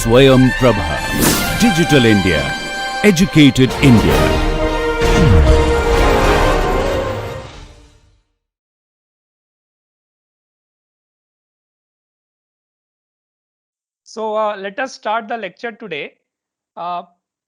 Swayam Prabha. Digital India. Educated India. So let us start the lecture today.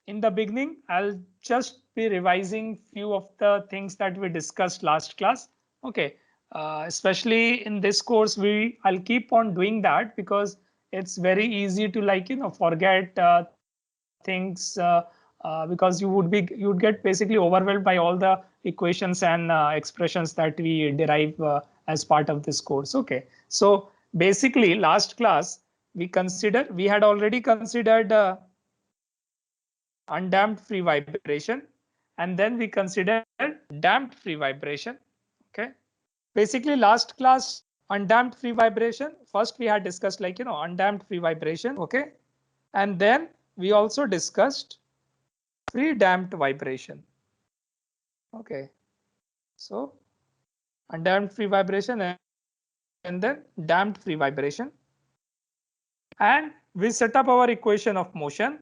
In the beginning, I'll just be revising few of the things that we discussed last class. Okay, especially in this course, I'll keep on doing that because it's very easy to forget things because you'd get basically overwhelmed by all the equations and expressions that we derive as part of this course. Okay, so basically last class we had already considered undamped free vibration, and then we considered damped free vibration. Okay, basically last class undamped free vibration, first we had discussed undamped free vibration. Okay, and then we also discussed free damped vibration. Okay, so undamped free vibration and then damped free vibration, and we set up our equation of motion.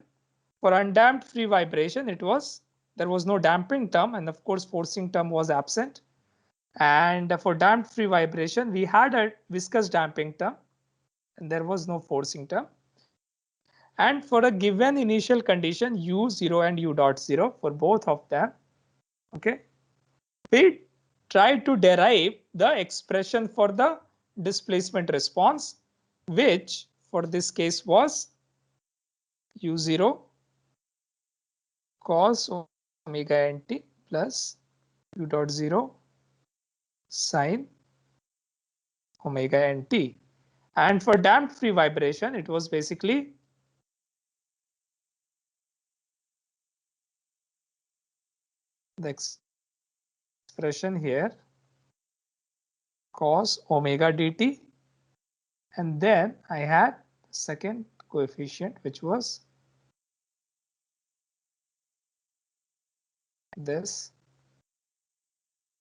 For undamped free vibration, there was no damping term, and of course forcing term was absent. And for damped free vibration, we had a viscous damping term and there was no forcing term. And for a given initial condition u0 and u.0 for both of them, okay, we try to derive the expression for the displacement response, which for this case was u0 cos omega nt plus u.0 sine omega nt. And for damped free vibration, it was basically the expression here cos omega dt, and then I had second coefficient which was this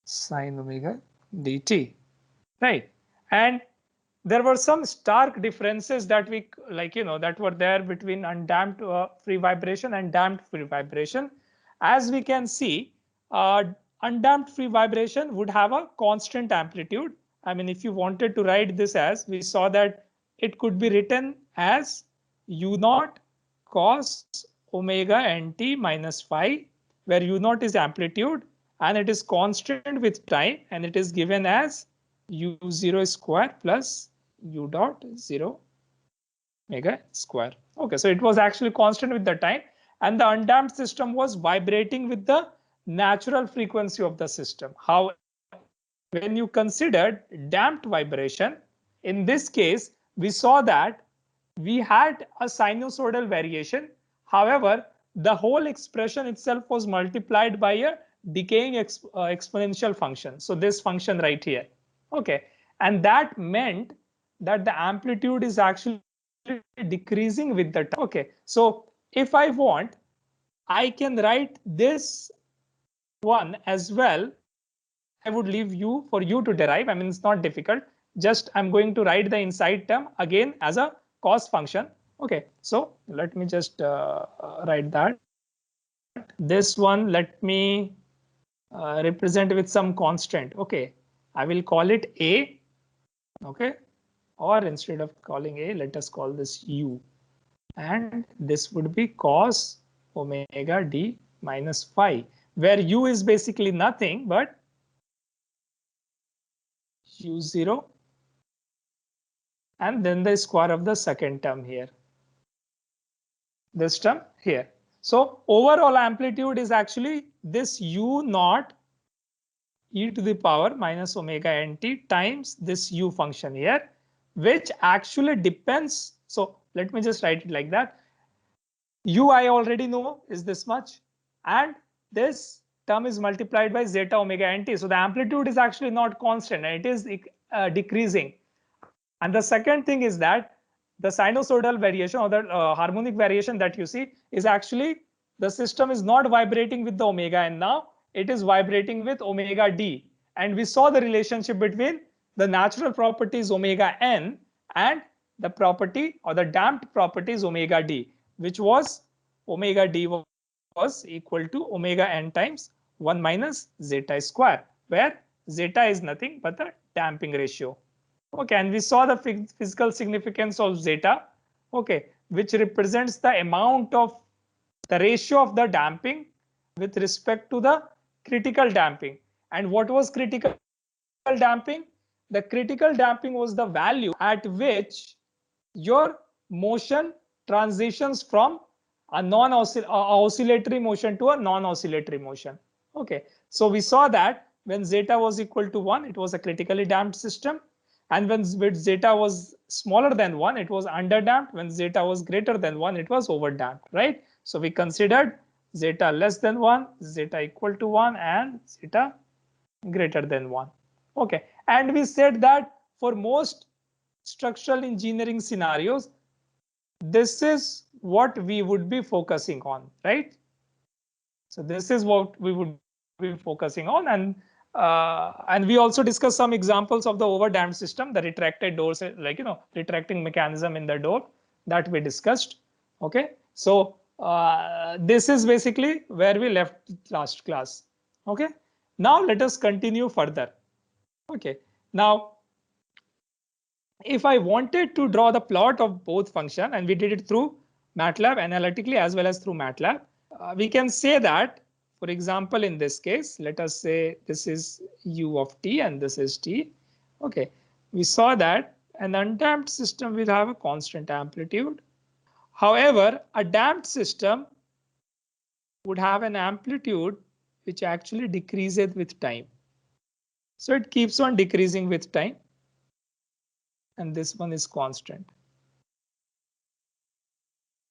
sine omega dt, right? And there were some stark differences that that were there between undamped free vibration and damped free vibration. As we can see, undamped free vibration would have a constant amplitude. I mean, if you wanted to write this as, we saw that it could be written as u0 cos omega nt minus phi, where u0 is amplitude and it is constant with time, and it is given as u0 square plus u.0 omega square. Okay, so it was actually constant with the time, and the undamped system was vibrating with the natural frequency of the system. How, when you considered damped vibration, in this case, we saw that we had a sinusoidal variation. However, the whole expression itself was multiplied by a decaying exponential function. So this function right here. Okay, and that meant that the amplitude is actually decreasing with the time. Okay, so if I want, I can write this one as well. I would leave you for you to derive. I mean, it's not difficult. Just I'm going to write the inside term again as a cos function. Okay, so let me just write that. This one, let me represent with some constant. Okay, I will call it A. Okay, or instead of calling A, let us call this U. And this would be cos omega d minus phi, where U is basically nothing but u0 and then the square of the second term here, this term here. So overall amplitude is actually this u0 e to the power minus omega nt times this u function here, which actually depends. So let me just write it like that. U I already know is this much, and this term is multiplied by zeta omega nt. So the amplitude is actually not constant, and it is decreasing. And the second thing is that the sinusoidal variation or the harmonic variation that you see is actually the system is not vibrating with the omega n now, it is vibrating with omega d. And we saw the relationship between the natural properties omega n and the property or the damped property is omega d, which was omega d was equal to omega n times 1 minus zeta square, where zeta is nothing but the damping ratio. Okay, and we saw the physical significance of zeta, okay, which represents the amount of the ratio of the damping with respect to the critical damping. And what was critical damping? The critical damping was the value at which your motion transitions from a oscillatory motion to a non-oscillatory motion. Okay, so we saw that when zeta was equal to 1, it was a critically damped system. And when zeta was smaller than 1, it was underdamped. When zeta was greater than 1, it was overdamped, right? So we considered zeta less than 1, zeta equal to 1, and zeta greater than 1. Okay, and we said that for most structural engineering scenarios, this is what we would be focusing on, right? So this is what we would be focusing on, and we also discussed some examples of the overdamped system, the retracted doors, like retracting mechanism in the door that we discussed. Okay, so this is basically where we left last class. Okay, now let us continue further. Okay, now if I wanted to draw the plot of both function, and we did it through MATLAB analytically as well as through MATLAB, we can say that, for example, in this case, let us say this is u of t and this is t. Okay, we saw that an undamped system will have a constant amplitude. However, a damped system would have an amplitude which actually decreases with time. So it keeps on decreasing with time. And this one is constant.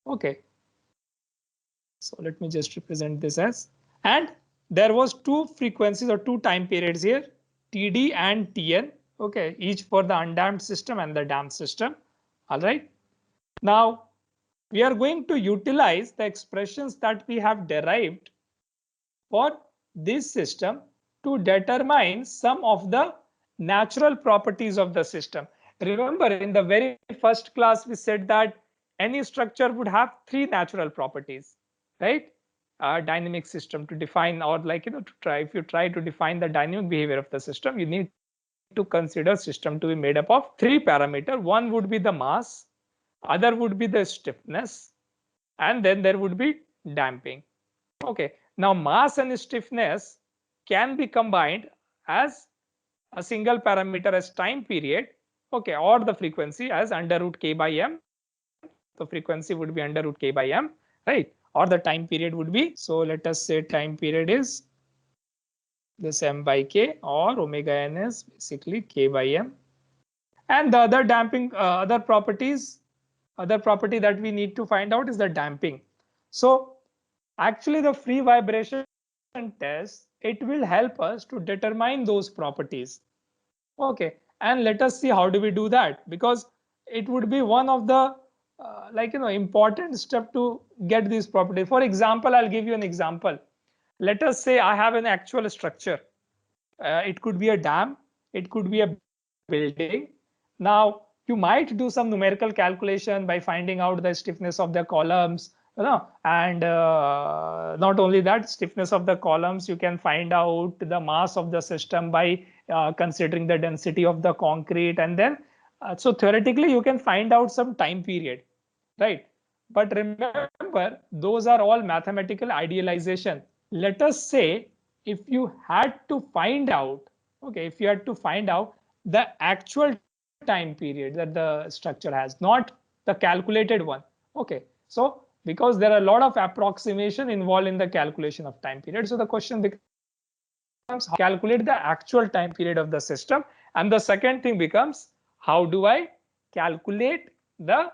Okay. So let me just represent this as, and there was two frequencies or two time periods here, TD and TN. Okay, each for the undamped system and the damped system. All right. Now we are going to utilize the expressions that we have derived for this system to determine some of the natural properties of the system. Remember, in the very first class, we said that any structure would have three natural properties, right? A dynamic system to define, or if you try to define the dynamic behavior of the system, you need to consider system to be made up of three parameters. One would be the mass, other would be the stiffness, and then there would be damping. Okay, now mass and stiffness can be combined as a single parameter as time period, okay, or the frequency as under root k by m. The frequency would be under root k by m, right? Or the time period would be, so let us say time period is this m by k, or omega n is basically k by m. And the other damping, other property that we need to find out is the damping. So actually the free vibration test, it will help us to determine those properties. Okay, and let us see how do we do that, because it would be one of the important step to get these properties. For example, I'll give you an example. Let us say I have an actual structure. It could be a dam, it could be a building. Now you might do some numerical calculation by finding out the stiffness of the columns, and not only that, stiffness of the columns, you can find out the mass of the system by considering the density of the concrete, and then so theoretically you can find out some time period, right? But remember, those are all mathematical idealization. Let us say if you had to find out, okay, if you had to find out the actual time period that the structure has, not the calculated one. Okay, so because there are a lot of approximation involved in the calculation of time period, so the question becomes how calculate the actual time period of the system, and the second thing becomes how do I calculate the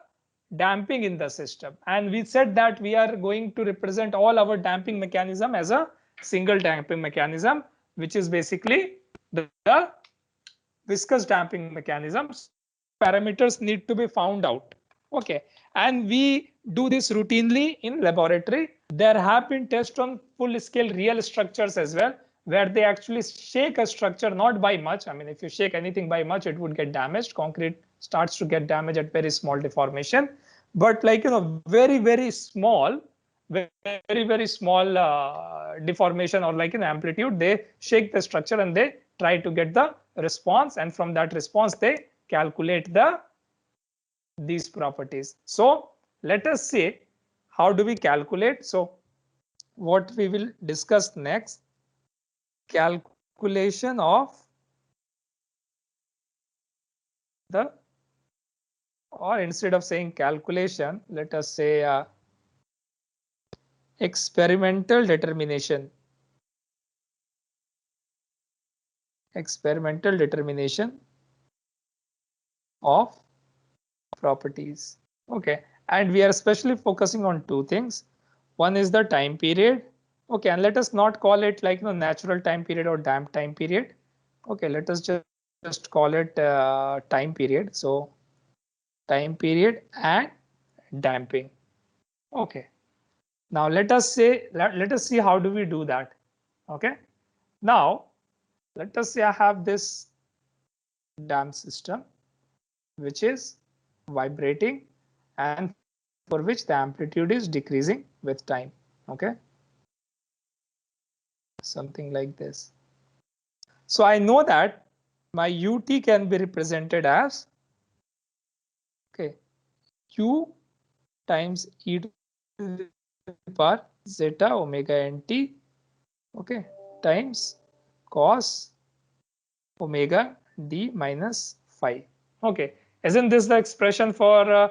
damping in the system. And we said that we are going to represent all our damping mechanism as a single damping mechanism, which is basically the viscous damping mechanisms. Parameters need to be found out. Okay, and we do this routinely in laboratory. There have been tests on full scale real structures as well, where they actually shake a structure not by much. I mean, if you shake anything by much, it would get damaged. Concrete starts to get damaged at very small deformation. But like, very, very small, very small deformation or like an amplitude, they shake the structure and they try to get the response. And from that response, they calculate these properties. So let us see how do we calculate. So what we will discuss next, calculation of the, or instead of saying calculation, let us say experimental determination. Experimental determination of properties. Okay, and we are especially focusing on two things. One is the time period. Okay, and let us not call it like natural time period or damped time period. Okay, let us just call it time period. So time period and damping. Okay, now let us see how do we do that. Okay, now let us say I have this damp system which is vibrating and for which the amplitude is decreasing with time. Okay, something like this. So I know that my ut can be represented as, okay, u times e to the power zeta omega nt, okay, times cos omega d minus phi. Okay, isn't this the expression for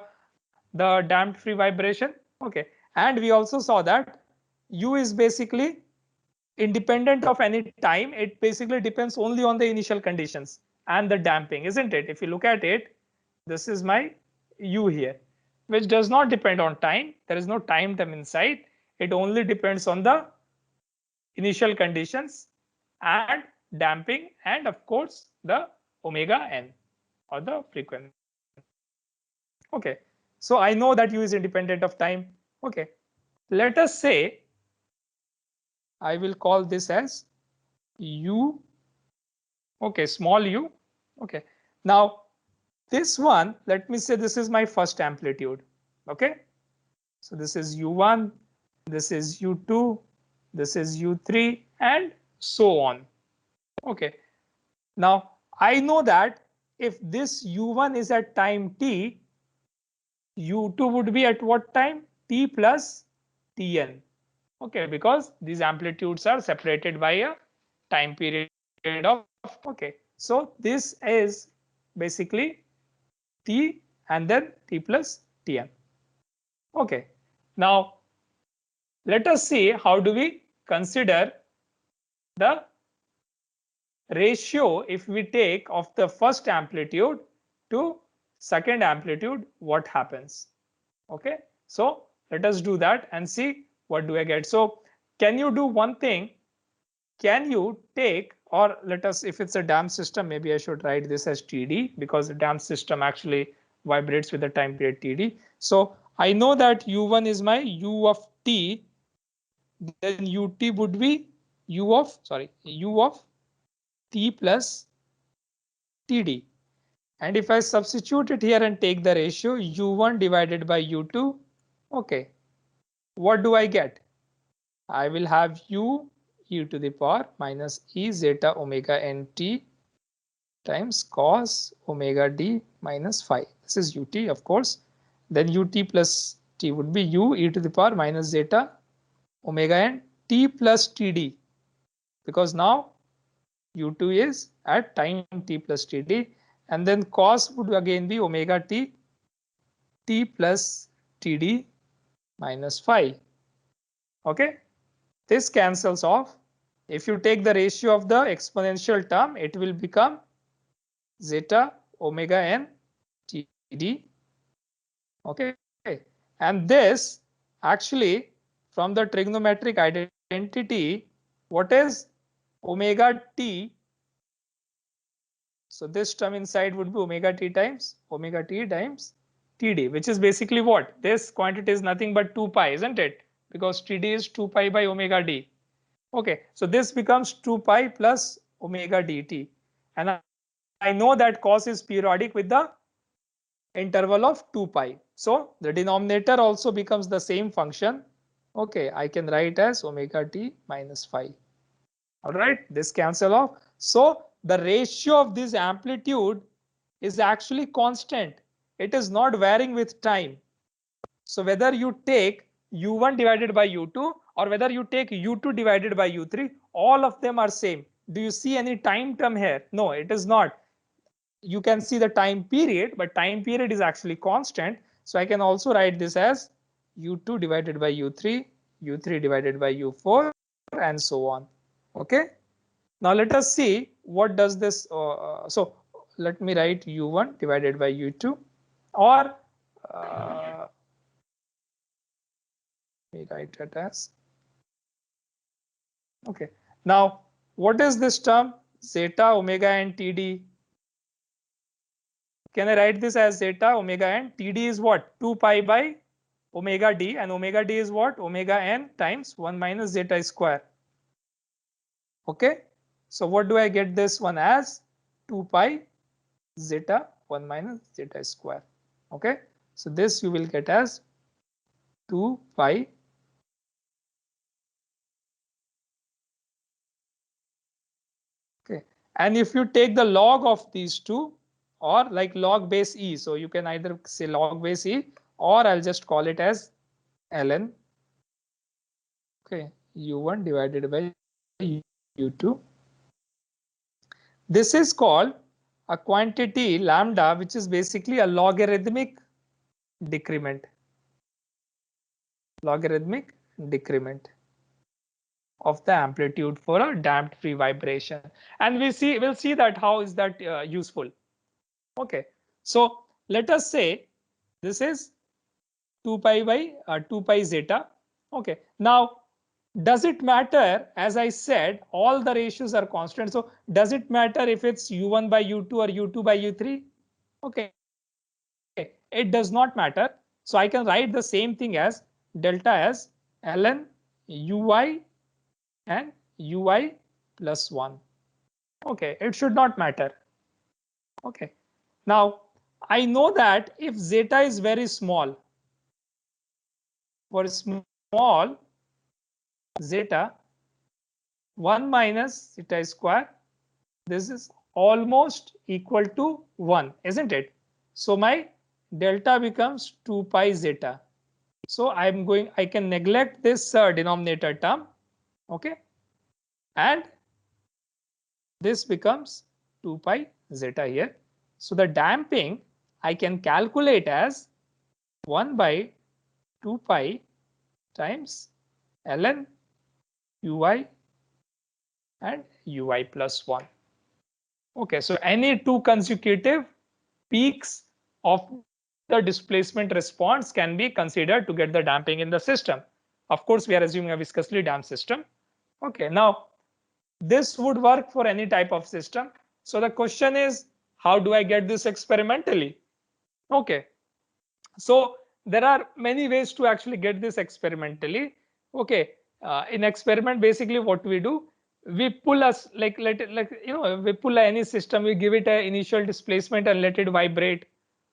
the damped free vibration? Okay, and we also saw that u is basically independent of any time. It basically depends only on the initial conditions and the damping, isn't it? If you look at it, this is my u here, which does not depend on time. There is no time term inside. It only depends on the initial conditions and damping, and of course the omega n or the frequency. Okay, so I know that u is independent of time. Okay, let us say I will call this as u, okay, small u. Okay, now this one, let me say this is my first amplitude. Okay, so this is u1, this is u2, this is u3, and so on. Okay, now I know that if this u1 is at time t, u2 would be at what time? T plus tn. Okay, because these amplitudes are separated by a time period of, okay, so this is basically t and then t plus tn. Okay, now let us see how do we consider the ratio if we take of the first amplitude to second amplitude, what happens. Okay, so let us do that and see what do I get. So can you do one thing? Can you take, or let us, if it's a damped system, maybe I should write this as TD because the damped system actually vibrates with the time period TD. So I know that U1 is my U of T, then UT would be U of T plus TD. And if I substitute it here and take the ratio U1 divided by U2, okay, what do I get? I will have U e to the power minus e zeta omega nt times cos omega d minus phi. This is ut, of course. Then ut plus t would be u e to the power minus zeta omega n t plus td, because now u2 is at time t plus td, and then cos would again be omega t plus td minus phi. Okay, this cancels off. If you take the ratio of the exponential term, it will become zeta omega n td. Okay, and this actually from the trigonometric identity, what is omega t? So this term inside would be omega t times td, which is basically what? This quantity is nothing but 2 pi, isn't it? Because td is 2 pi by omega d. Okay, so this becomes 2 pi plus omega dt, and I know that cos is periodic with the interval of 2 pi. So the denominator also becomes the same function. Okay, I can write as omega t minus phi. All right, this cancel off. So the ratio of this amplitude is actually constant. It is not varying with time. So whether you take u1 divided by u2 or whether you take u2 divided by u3, all of them are same. Do you see any time term here? No, it is not. You can see the time period, but time period is actually constant. So I can also write this as u2 divided by u3, u3 divided by u4, and so on. Okay. Now let us see what does this. So let me write u1 divided by u2, or let me write it as. Okay. Now what is this term? Zeta, omega, and TD. Can I write this as zeta, omega, n? TD is what? 2 pi by omega d, and omega d is what? Omega n times 1 minus zeta square. Okay. So what do I get this one as? 2 pi zeta 1 minus zeta square. Okay. So this you will get as 2 pi okay. And if you take the log of these two, or like log base e, so you can either say log base e, or I'll just call it as ln. Okay, u1 divided by u2. This is called a quantity lambda, which is basically a logarithmic decrement. Logarithmic decrement of the amplitude for a damped free vibration, and we'll see that how is that useful. Okay, so let us say this is 2 pi by 2 pi zeta. Okay, now does it matter? As I said, all the ratios are constant. So does it matter if it's u1 by u2 or u2 by u3? Okay, it does not matter. So I can write the same thing as delta as ln ui and ui plus 1. Okay, it should not matter. Okay, now I know that if zeta is very small, for small zeta, 1 minus zeta square, this is almost equal to 1, isn't it? So my delta becomes 2 pi zeta. So I can neglect this denominator term. Okay, and this becomes 2 pi zeta here. So the damping I can calculate as 1 by 2 pi times ln ui and ui plus 1. Okay, so any two consecutive peaks of the displacement response can be considered to get the damping in the system. Of course, we are assuming a viscously damped system. Okay, now this would work for any type of system. So the question is, how do I get this experimentally? Okay, so there are many ways to actually get this experimentally. Okay, in experiment, basically what we do, we pull us we pull any system, we give it an initial displacement and let it vibrate.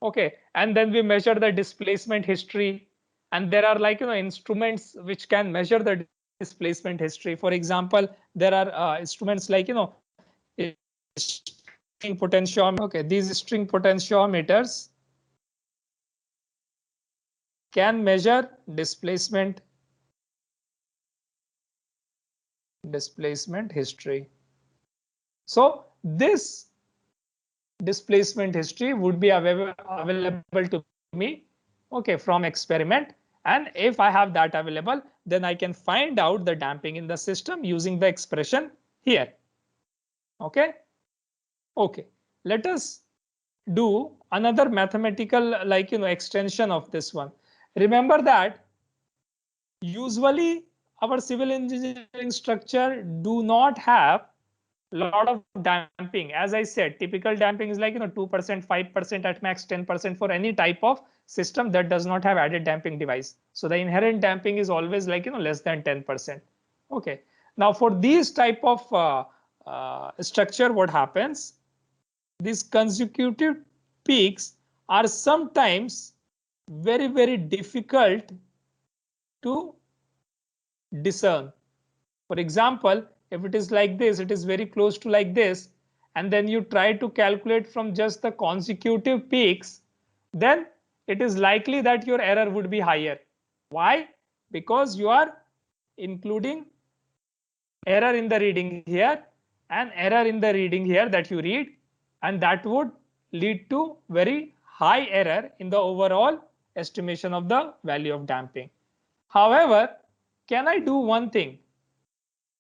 Okay, and then we measure the displacement history, and there are instruments which can measure the displacement history. For example, there are instruments like string potentiometer. Okay, these string potentiometers can measure displacement history. So this displacement history would be available to me, okay, from experiment. And if I have that available, then I can find out the damping in the system using the expression here. Okay. Okay. Let us do another mathematical extension of this one. Remember that usually our civil engineering structure do not have lot of damping. As I said, typical damping is 2%, 5%, at max 10% for any type of system that does not have added damping device. So the inherent damping is always less than 10%. Okay. Now for these type of structure, what happens? These consecutive peaks are sometimes very, very difficult to discern. For example, if it is like this, it is very close to like this, and then you try to calculate from just the consecutive peaks, then it is likely that your error would be higher. Why? Because you are including error in the reading here and error in the reading here that you read, and that would lead to very high error in the overall estimation of the value of damping. However, can I do one thing?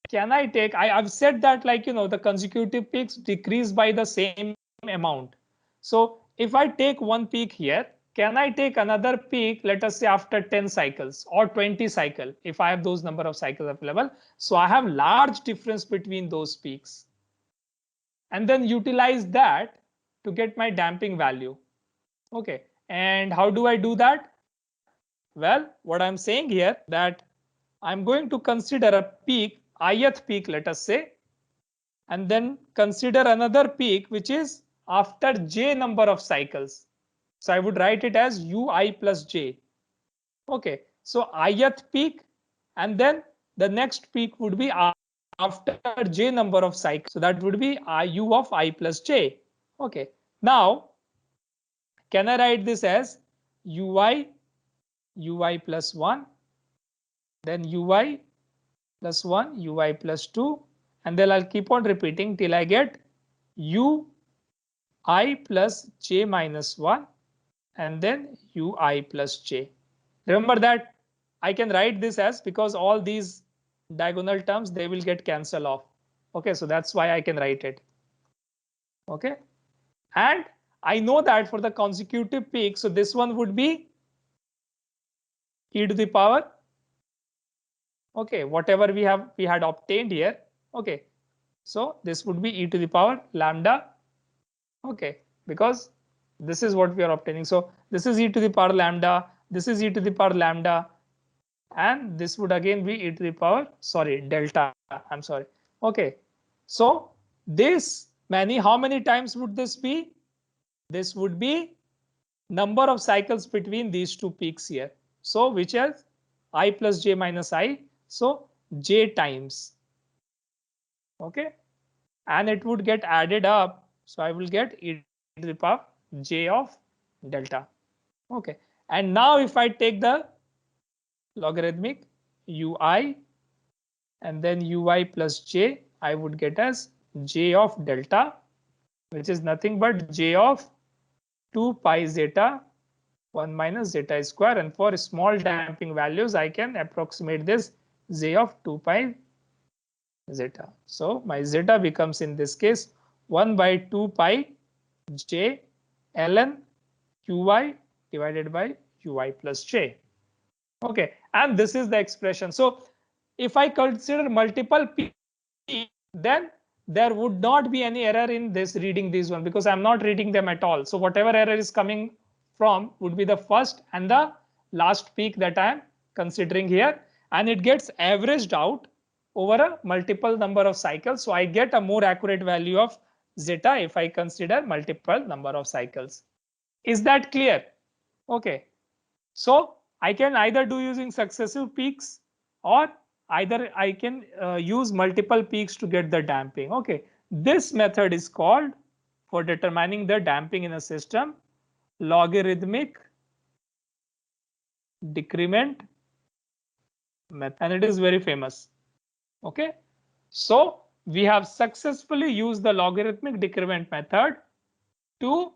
Can I take, I've said that, like, the consecutive peaks decrease by the same amount. So if I take one peak here, can I take another peak, let us say after 10 cycles or 20 cycle, if I have those number of cycles available? So I have large difference between those peaks, and then utilize that to get my damping value. Okay, and how do I do that? Well, what I'm saying here, that I'm going to consider a peak, ith peak, let us say, and then consider another peak which is after j number of cycles. So I would write it as ui plus j. Okay, so ith peak, and then the next peak would be after j number of cycles. So that would be u of I plus j. Okay, now can I write this as ui plus 1, then ui plus 1, ui plus 2, and then I'll keep on repeating till I get u I plus j minus 1, and then ui plus j. Remember that I can write this as, because all these diagonal terms, they will get cancelled off. Okay, so that's why I can write it. Okay, and I know that for the consecutive peak, so this one would be e to the power, okay, whatever we had obtained here. Okay, so this would be e to the power lambda. Okay, because this is what we are obtaining. So this is e to the power lambda, this is e to the power lambda, and this would again be e to the power, sorry, delta. I'm sorry. Okay, so this many, how many times would this be? This would be number of cycles between these two peaks here. So which is I plus j minus I. So j times. Okay, and it would get added up. So I will get e to the power j of delta. Okay, and now if I take the logarithmic ui and then ui plus j, I would get as j of delta, which is nothing but j of 2 pi zeta 1 minus zeta square, and for small damping values I can approximate this j of 2 pi zeta. So my zeta becomes in this case 1 by 2 pi j ln qi divided by ui plus j. Okay, and this is the expression. So if I consider multiple p, then there would not be any error in this reading these one, because I'm not reading them at all. So whatever error is coming from would be the first and the last peak that I am considering here, and it gets averaged out over a multiple number of cycles. So I get a more accurate value of zeta if I consider multiple number of cycles. Is that clear? Okay, so I can either do using successive peaks, or either I can use multiple peaks to get the damping. Okay, this method is called, for determining the damping in a system, logarithmic decrement method, and it is very famous. Okay, so we have successfully used the logarithmic decrement method to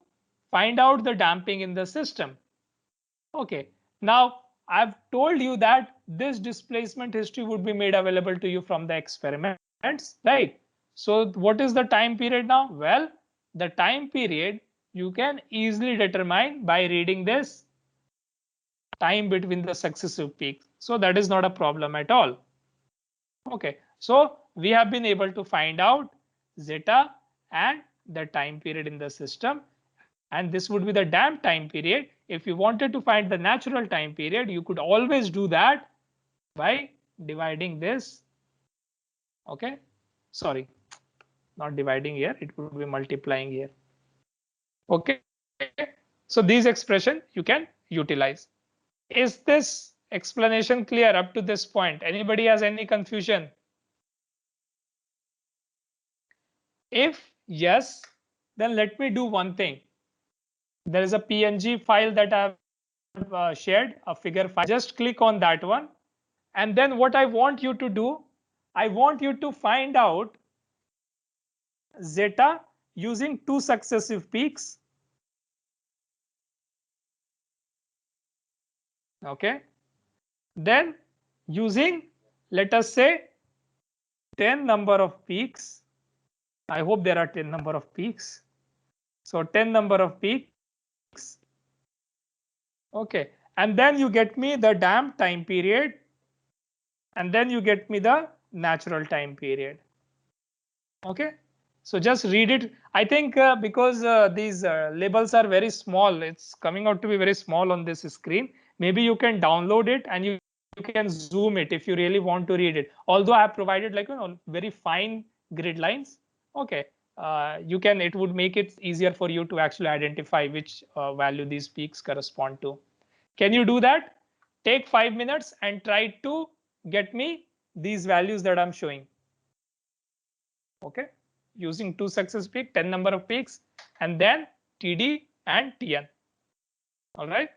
find out the damping in the system. Okay, now I've told you that this displacement history would be made available to you from the experiments, right? So what is the time period now? Well, the time period you can easily determine by reading this time between the successive peaks. So that is not a problem at all. Okay, so we have been able to find out zeta and the time period in the system, and this would be the damped time period. If you wanted to find the natural time period, you could always do that by dividing this. Okay, sorry, not dividing here, it would be multiplying here. Okay, So these expression you can utilize. Is this explanation clear up to this point? Anybody has any confusion? If yes, then let me do one thing. There is a PNG file that I have shared, a figure file. Just click on that one. And then what I want you to do, I want you to find out zeta using 2 successive peaks. Okay. Then using, let us say, 10 number of peaks. I hope there are 10 number of peaks. So 10 number of peaks. Okay. And then you get me the damped time period. And then you get me the natural time period. Okay. So just read it. I think because these labels are very small, it's coming out to be very small on this screen. Maybe you can download it and you can zoom it if you really want to read it. Although I have provided like very fine grid lines. Okay. You can, it would make it easier for you to actually identify which value these peaks correspond to. Can you do that? Take 5 minutes and try to get me these values that I'm showing. Okay, using 2 success peak, 10 number of peaks, and then TD and TN. All right.